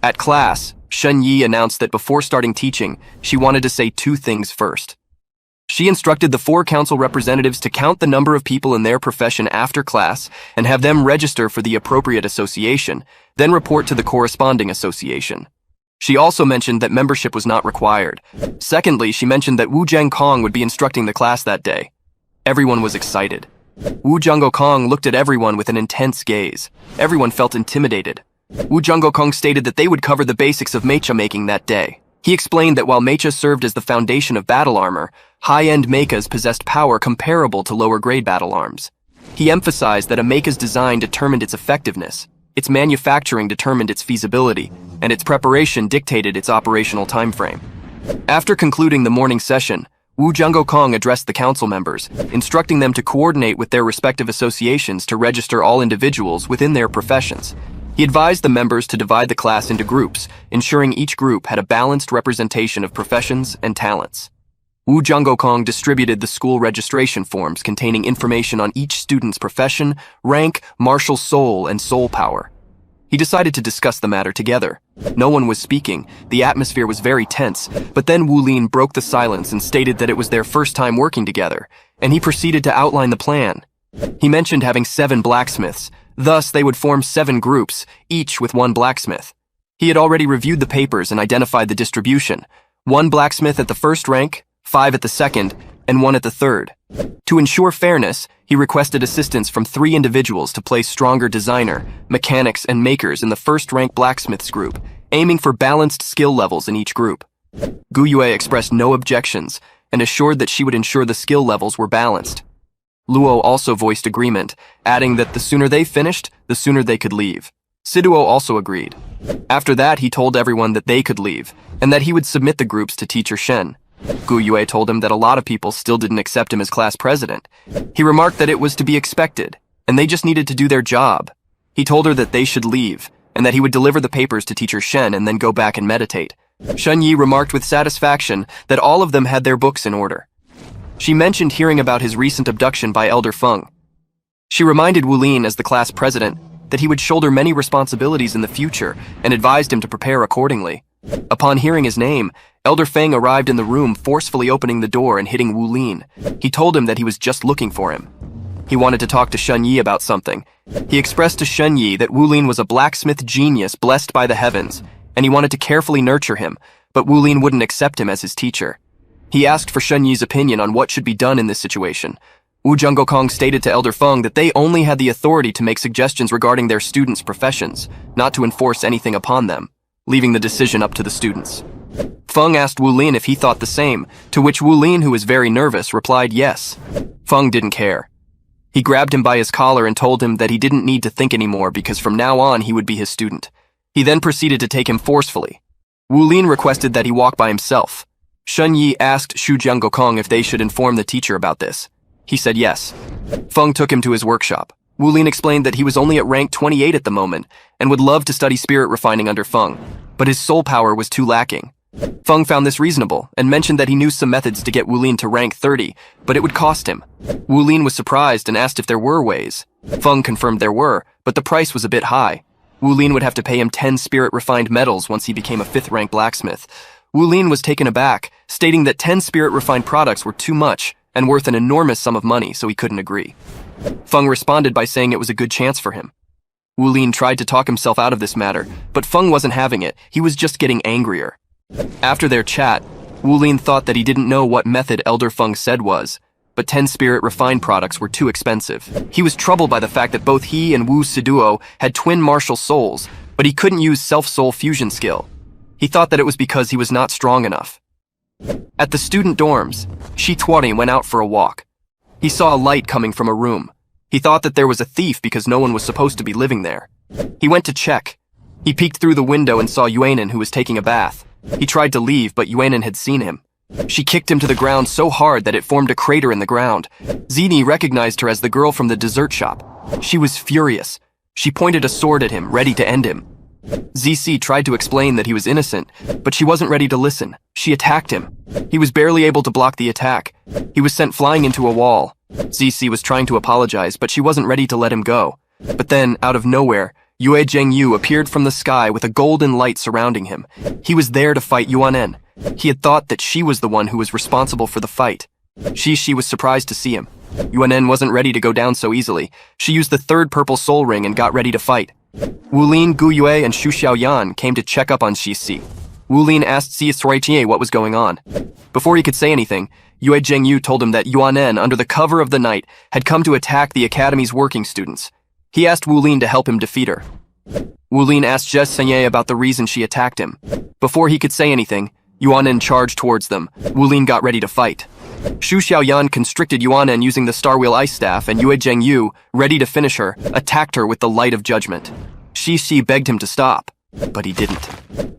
At class, Shen Yi announced that before starting teaching, she wanted to say two things first. She instructed the 4 council representatives to count the number of people in their profession after class and have them register for the appropriate association, then report to the corresponding association. She also mentioned that membership was not required. Secondly, she mentioned that Wu Jiangkong would be instructing the class that day. Everyone was excited. Wu Jiangkong looked at everyone with an intense gaze. Everyone felt intimidated. Wu Jiangkong stated that they would cover the basics of mecha making that day. He explained that while mecha served as the foundation of battle armor, high-end mechas possessed power comparable to lower-grade battle arms. He emphasized that a mecha's design determined its effectiveness, its manufacturing determined its feasibility, and its preparation dictated its operational timeframe. After concluding the morning session, Wu Jiangkong addressed the council members, instructing them to coordinate with their respective associations to register all individuals within their professions. He advised the members to divide the class into groups, ensuring each group had a balanced representation of professions and talents. Wu Jiangkong distributed the school registration forms containing information on each student's profession, rank, martial soul, and soul power. He decided to discuss the matter together. No one was speaking, the atmosphere was very tense, but then Wu Lin broke the silence and stated that it was their first time working together, and he proceeded to outline the plan. He mentioned having 7 blacksmiths, thus they would form 7 groups, each with 1 blacksmith. He had already reviewed the papers and identified the distribution. 1 blacksmith at the first rank, 5 at the second, and 1 at the third. To ensure fairness, he requested assistance from 3 individuals to place stronger designer, mechanics, and makers in the first-rank blacksmiths group, aiming for balanced skill levels in each group. Gu Yue expressed no objections and assured that she would ensure the skill levels were balanced. Luo also voiced agreement, adding that the sooner they finished, the sooner they could leave. Siduo also agreed. After that, he told everyone that they could leave, and that he would submit the groups to Teacher Shen. Gu Yue told him that a lot of people still didn't accept him as class president. He remarked that it was to be expected, and they just needed to do their job. He told her that they should leave, and that he would deliver the papers to Teacher Shen and then go back and meditate. Shen Yi remarked with satisfaction that all of them had their books in order. She mentioned hearing about his recent abduction by Elder Feng. She reminded Wu Lin as the class president that he would shoulder many responsibilities in the future and advised him to prepare accordingly. Upon hearing his name, Elder Feng arrived in the room, forcefully opening the door and hitting Wu Lin. He told him that he was just looking for him. He wanted to talk to Shen Yi about something. He expressed to Shen Yi that Wu Lin was a blacksmith genius blessed by the heavens, and he wanted to carefully nurture him, but Wu Lin wouldn't accept him as his teacher. He asked for Shen Yi's opinion on what should be done in this situation. Wu Jiangkong stated to Elder Feng that they only had the authority to make suggestions regarding their students' professions, not to enforce anything upon them, leaving the decision up to the students. Feng asked Wu Lin if he thought the same, to which Wu Lin, who was very nervous, replied yes. Feng didn't care. He grabbed him by his collar and told him that he didn't need to think anymore because from now on he would be his student. He then proceeded to take him forcefully. Wu Lin requested that he walk by himself. Shen Yi asked Shu Jiangkong if they should inform the teacher about this. He said yes. Feng took him to his workshop. Wu Lin explained that he was only at rank 28 at the moment and would love to study spirit refining under Feng, but his soul power was too lacking. Feng found this reasonable and mentioned that he knew some methods to get Wu Lin to rank 30, but it would cost him. Wu Lin was surprised and asked if there were ways. Feng confirmed there were, but the price was a bit high. Wu Lin would have to pay him 10 spirit-refined medals once he became a 5th-rank blacksmith. Wu Lin was taken aback, stating that 10 spirit-refined products were too much and worth an enormous sum of money, so he couldn't agree. Feng responded by saying it was a good chance for him. Wu Lin tried to talk himself out of this matter, but Feng wasn't having it. He was just getting angrier. After their chat, Wu Lin thought that he didn't know what method Elder Feng said was, but 10 spirit-refined products were too expensive. He was troubled by the fact that both he and Wu Siduo had twin martial souls, but he couldn't use self-soul fusion skill. He thought that it was because he was not strong enough. At the student dorms, Shi Tuori went out for a walk. He saw a light coming from a room. He thought that there was a thief because no one was supposed to be living there. He went to check. He peeked through the window and saw Yuanan, who was taking a bath. He tried to leave, but Yuanan had seen him. She kicked him to the ground so hard that it formed a crater in the ground. Zini recognized her as the girl from the dessert shop. She was furious. She pointed a sword at him, ready to end him. ZC tried to explain that he was innocent, but she wasn't ready to listen. She attacked him. He was barely able to block the attack. He was sent flying into a wall. ZC was trying to apologize, but she wasn't ready to let him go. But then, out of nowhere, Yue Zhengyu appeared from the sky with a golden light surrounding him. He was there to fight Yuanen. He had thought that she was the one who was responsible for the fight. She was surprised to see him. Yuanen wasn't ready to go down so easily. She used the third purple soul ring and got ready to fight. Wulin, Gu Yue, and Xu Xiaoyan came to check up on Shi. Wulin asked Xi Suiqie what was going on. Before he could say anything, Yue Zhengyu told him that Yuanen, under the cover of the night, had come to attack the academy's working students. He asked Wulin to help him defeat her. Wulin asked Zhe Sanye about the reason she attacked him. Before he could say anything, Yuanen charged towards them. Wulin got ready to fight. Xu Xiaoyan constricted Yuanen using the Starwheel Ice Staff, and Yue Zhengyu, ready to finish her, attacked her with the Light of Judgment. Shi begged him to stop, but he didn't.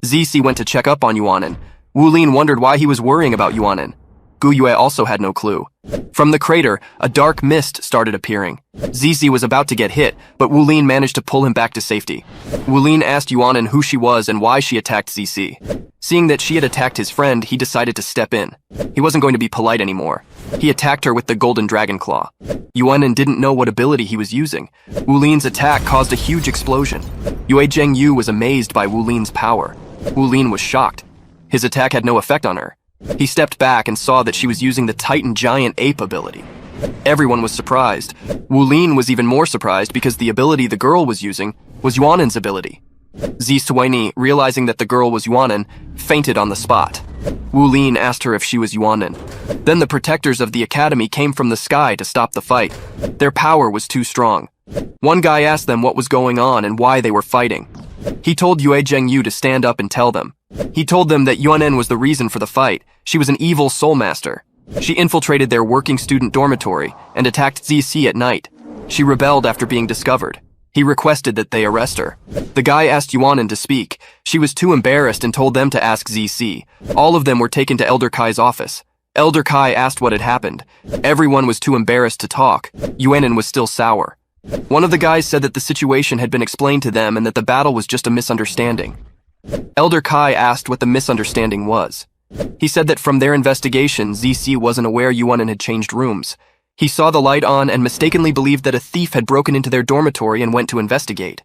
Zizi went to check up on Yuanen. Wulin wondered why he was worrying about Yuanen. Gu Yue also had no clue. From the crater, a dark mist started appearing. Zizi was about to get hit, but Wulin managed to pull him back to safety. Wulin asked Yuanen who she was and why she attacked Zizi. Seeing that she had attacked his friend, he decided to step in. He wasn't going to be polite anymore. He attacked her with the Golden Dragon Claw. Yuanen didn't know what ability he was using. Wulin's attack caused a huge explosion. Yue Zhengyu was amazed by Wulin's power. Wulin was shocked. His attack had no effect on her. He stepped back and saw that she was using the Titan Giant Ape ability. Everyone was surprised. Wulin was even more surprised because the ability the girl was using was Yuanen's ability. Xi Suiqie, realizing that the girl was Yuanen, fainted on the spot. Wulin asked her if she was Yuanen. Then the protectors of the academy came from the sky to stop the fight. Their power was too strong. One guy asked them what was going on and why they were fighting. He told Yue Zhengyu to stand up and tell them. He told them that Yuanen was the reason for the fight. She was an evil soul master. She infiltrated their working student dormitory and attacked Zizi at night. She rebelled after being discovered. He requested that they arrest her. The guy asked Yuanen to speak. She was too embarrassed and told them to ask Zizi. All of them were taken to Elder Kai's office. Elder Kai asked what had happened. Everyone was too embarrassed to talk. Yuanen was still sour. One of the guys said that the situation had been explained to them and that the battle was just a misunderstanding. Elder Kai asked what the misunderstanding was. He said that from their investigation, Zizi wasn't aware Yuanen had changed rooms. He saw the light on and mistakenly believed that a thief had broken into their dormitory and went to investigate.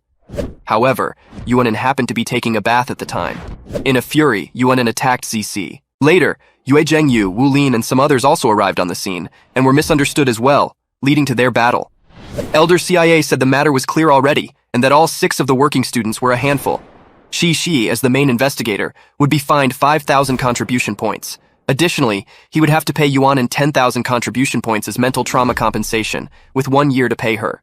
However, Yuanen happened to be taking a bath at the time. In a fury, Yuanen attacked Zizi. Later, Yue Zhengyu, Wulin, and some others also arrived on the scene and were misunderstood as well, leading to their battle. Elder CIA said the matter was clear already and that all 6 of the working students were a handful. Shi, as the main investigator, would be fined 5,000 contribution points. Additionally, he would have to pay Yuanen 10,000 contribution points as mental trauma compensation, with 1 year to pay her.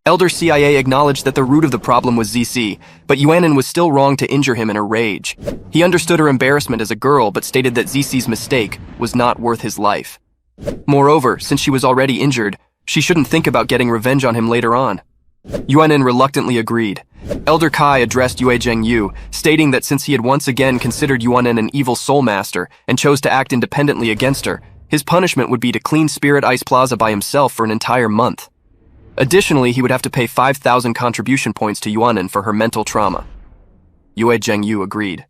Elder CIA acknowledged that the root of the problem was Zizi, but Yuanen was still wrong to injure him in her rage. He understood her embarrassment as a girl, but stated that Zizi's mistake was not worth his life. Moreover, since she was already injured, she shouldn't think about getting revenge on him later on. Yuanen reluctantly agreed. Elder Kai addressed Yue Zhengyu, stating that since he had once again considered Yuanen an evil soul master and chose to act independently against her, his punishment would be to clean Spirit Ice Plaza by himself for an entire month. Additionally, he would have to pay 5,000 contribution points to Yuanen for her mental trauma. Yue Zhengyu agreed.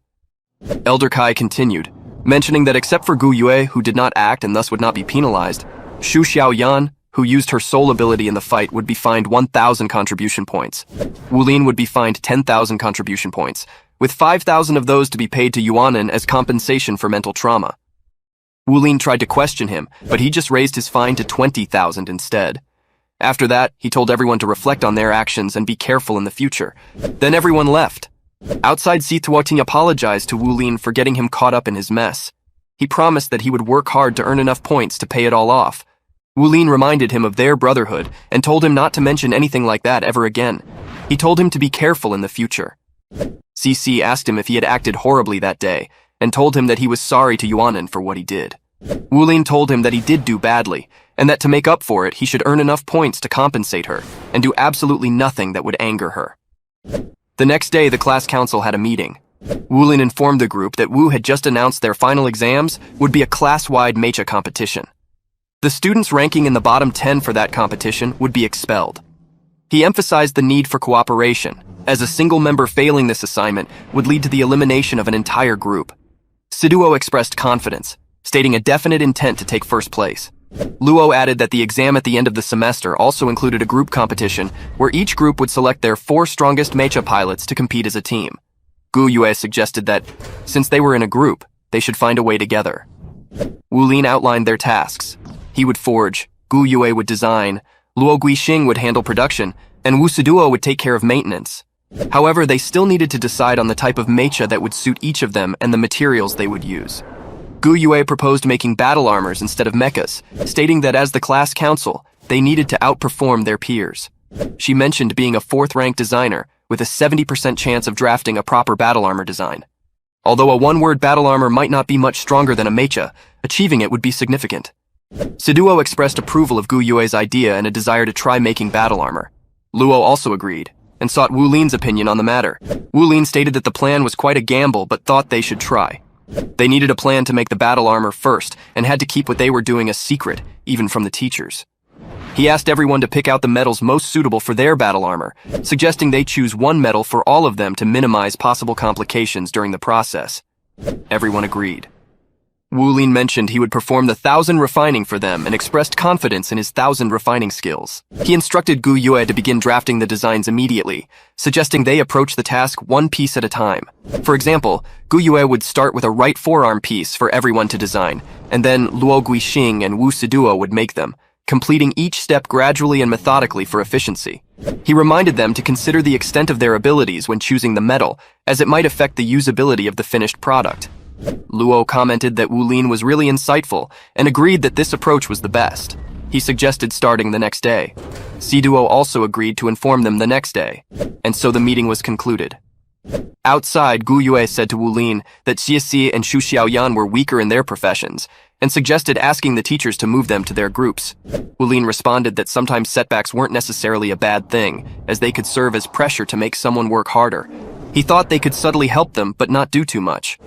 Elder Kai continued, mentioning that except for Gu Yue, who did not act and thus would not be penalized, Xu Xiaoyan, who used her soul ability in the fight, would be fined 1,000 contribution points. Wulin would be fined 10,000 contribution points, with 5,000 of those to be paid to Yuanen as compensation for mental trauma. Wulin tried to question him, but he just raised his fine to 20,000 instead. After that, he told everyone to reflect on their actions and be careful in the future. Then everyone left. Outside, Xi Tuoting apologized to Wulin for getting him caught up in his mess. He promised that he would work hard to earn enough points to pay it all off. Wulin reminded him of their brotherhood and told him not to mention anything like that ever again. He told him to be careful in the future. CC asked him if he had acted horribly that day and told him that he was sorry to Yuanen for what he did. Wulin told him that he did do badly and that to make up for it, he should earn enough points to compensate her and do absolutely nothing that would anger her. The next day, the class council had a meeting. Wulin informed the group that Wu had just announced their final exams would be a class-wide mecha competition. The students ranking in the bottom 10 for that competition would be expelled. He emphasized the need for cooperation, as a single member failing this assignment would lead to the elimination of an entire group. Siduo expressed confidence, stating a definite intent to take first place. Luo added that the exam at the end of the semester also included a group competition where each group would select their 4 strongest mecha pilots to compete as a team. Gu Yue suggested that, since they were in a group, they should find a way together. Wu Lin outlined their tasks. He would forge, Gu Yue would design, Luo Guixing would handle production, and Wu Siduo would take care of maintenance. However, they still needed to decide on the type of mecha that would suit each of them and the materials they would use. Gu Yue proposed making battle armors instead of mechas, stating that as the class council, they needed to outperform their peers. She mentioned being a 4th-rank designer with a 70% chance of drafting a proper battle armor design. Although a one-word battle armor might not be much stronger than a mecha, achieving it would be significant. Siduo expressed approval of Gu Yue's idea and a desire to try making battle armor. Luo also agreed, and sought Wu Lin's opinion on the matter. Wu Lin stated that the plan was quite a gamble but thought they should try. They needed a plan to make the battle armor first and had to keep what they were doing a secret, even from the teachers. He asked everyone to pick out the metals most suitable for their battle armor, suggesting they choose one metal for all of them to minimize possible complications during the process. Everyone agreed. Wu Lin mentioned he would perform the 1,000 refining for them and expressed confidence in his 1,000 refining skills. He instructed Gu Yue to begin drafting the designs immediately, suggesting they approach the task one piece at a time. For example, Gu Yue would start with a right forearm piece for everyone to design, and then Luo Guixing and Wu Siduo would make them, completing each step gradually and methodically for efficiency. He reminded them to consider the extent of their abilities when choosing the metal, as it might affect the usability of the finished product. Luo commented that Wu Lin was really insightful and agreed that this approach was the best. He suggested starting the next day. Siduo also agreed to inform them the next day, and so the meeting was concluded. Outside, Gu Yue said to Wu Lin that Xie and Xu Xiaoyan were weaker in their professions, and suggested asking the teachers to move them to their groups. Wu Lin responded that sometimes setbacks weren't necessarily a bad thing, as they could serve as pressure to make someone work harder. He thought they could subtly help them, but not do too much.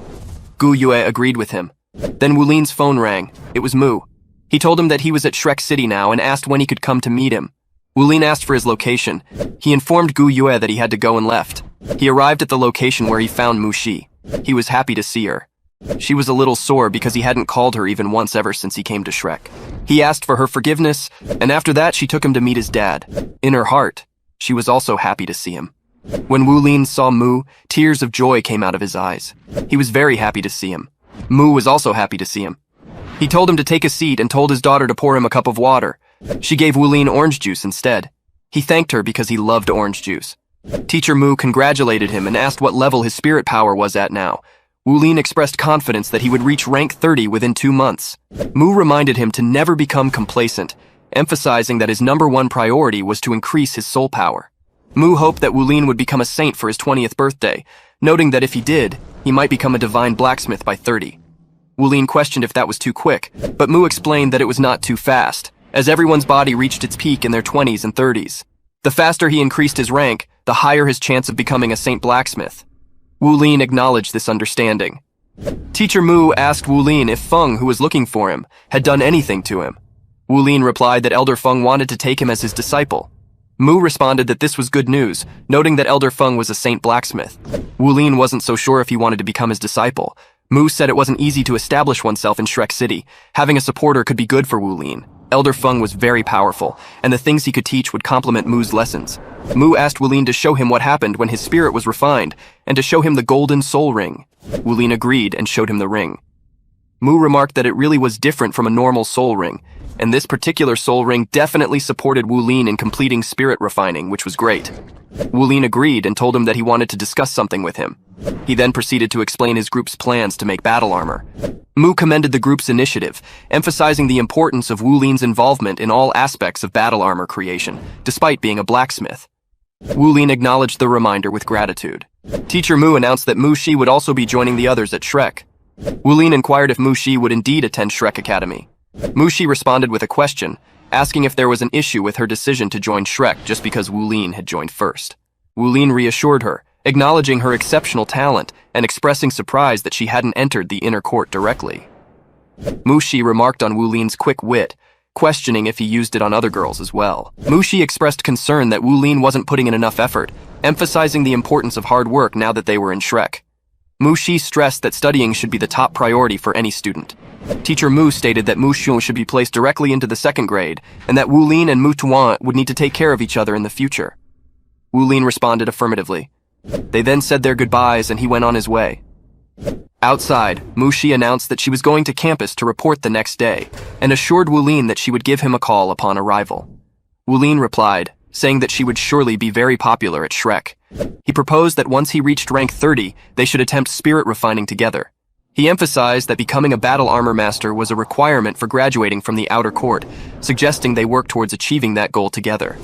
Gu Yue agreed with him. Then Wu Lin's phone rang. It was Mu. He told him that he was at Shrek City now and asked when he could come to meet him. Wu Lin asked for his location. He informed Gu Yue that he had to go and left. He arrived at the location where he found Mu Shi. He was happy to see her. She was a little sore because he hadn't called her even once ever since he came to Shrek. He asked for her forgiveness, and after that she took him to meet his dad. In her heart, she was also happy to see him. When Wu Lin saw Mu, tears of joy came out of his eyes. He was very happy to see him. Mu was also happy to see him. He told him to take a seat and told his daughter to pour him a cup of water. She gave Wu Lin orange juice instead. He thanked her because he loved orange juice. Teacher Mu congratulated him and asked what level his spirit power was at now. Wu Lin expressed confidence that he would reach rank 30 within 2 months. Mu reminded him to never become complacent, emphasizing that his #1 priority was to increase his soul power. Mu hoped that Wu Lin would become a saint for his 20th birthday, noting that if he did, he might become a divine blacksmith by 30. Wu Lin questioned if that was too quick, but Mu explained that it was not too fast, as everyone's body reached its peak in their 20s and 30s. The faster he increased his rank, the higher his chance of becoming a saint blacksmith. Wu Lin acknowledged this understanding. Teacher Mu asked Wu Lin if Feng, who was looking for him, had done anything to him. Wu Lin replied that Elder Feng wanted to take him as his disciple. Mu responded that this was good news, noting that Elder Feng was a saint blacksmith. Wu Lin wasn't so sure if he wanted to become his disciple. Mu said it wasn't easy to establish oneself in Shrek City. Having a supporter could be good for Wu Lin. Elder Feng was very powerful, and the things he could teach would complement Mu's lessons. Mu asked Wu Lin to show him what happened when his spirit was refined, and to show him the golden soul ring. Wu Lin agreed and showed him the ring. Mu remarked that it really was different from a normal soul ring, and this particular soul ring definitely supported Wu Lin in completing spirit refining, which was great. Wu Lin agreed and told him that he wanted to discuss something with him. He then proceeded to explain his group's plans to make battle armor. Mu commended the group's initiative, emphasizing the importance of Wu Lin's involvement in all aspects of battle armor creation, despite being a blacksmith. Wu Lin acknowledged the reminder with gratitude. Teacher Mu announced that Mu Shi would also be joining the others at Shrek. Wu Lin inquired if Mu Shi would indeed attend Shrek Academy. Mu Shi responded with a question, asking if there was an issue with her decision to join Shrek just because Wu Lin had joined first. Wu Lin reassured her, acknowledging her exceptional talent and expressing surprise that she hadn't entered the inner court directly. Mu Shi remarked on Wu Lin's quick wit, questioning if he used it on other girls as well. Mu Shi expressed concern that Wu Lin wasn't putting in enough effort, emphasizing the importance of hard work now that they were in Shrek. Mu Shi stressed that studying should be the top priority for any student. Teacher Mu stated that Mu Xiu should be placed directly into the second grade, and that Wu Lin and Mu Tuan would need to take care of each other in the future. Wu Lin responded affirmatively. They then said their goodbyes and he went on his way. Outside, Mu Shi announced that she was going to campus to report the next day, and assured Wu Lin that she would give him a call upon arrival. Wu Lin replied, saying that she would surely be very popular at Shrek. He proposed that once he reached rank 30, they should attempt spirit refining together. He emphasized that becoming a battle armor master was a requirement for graduating from the outer court, suggesting they work towards achieving that goal together.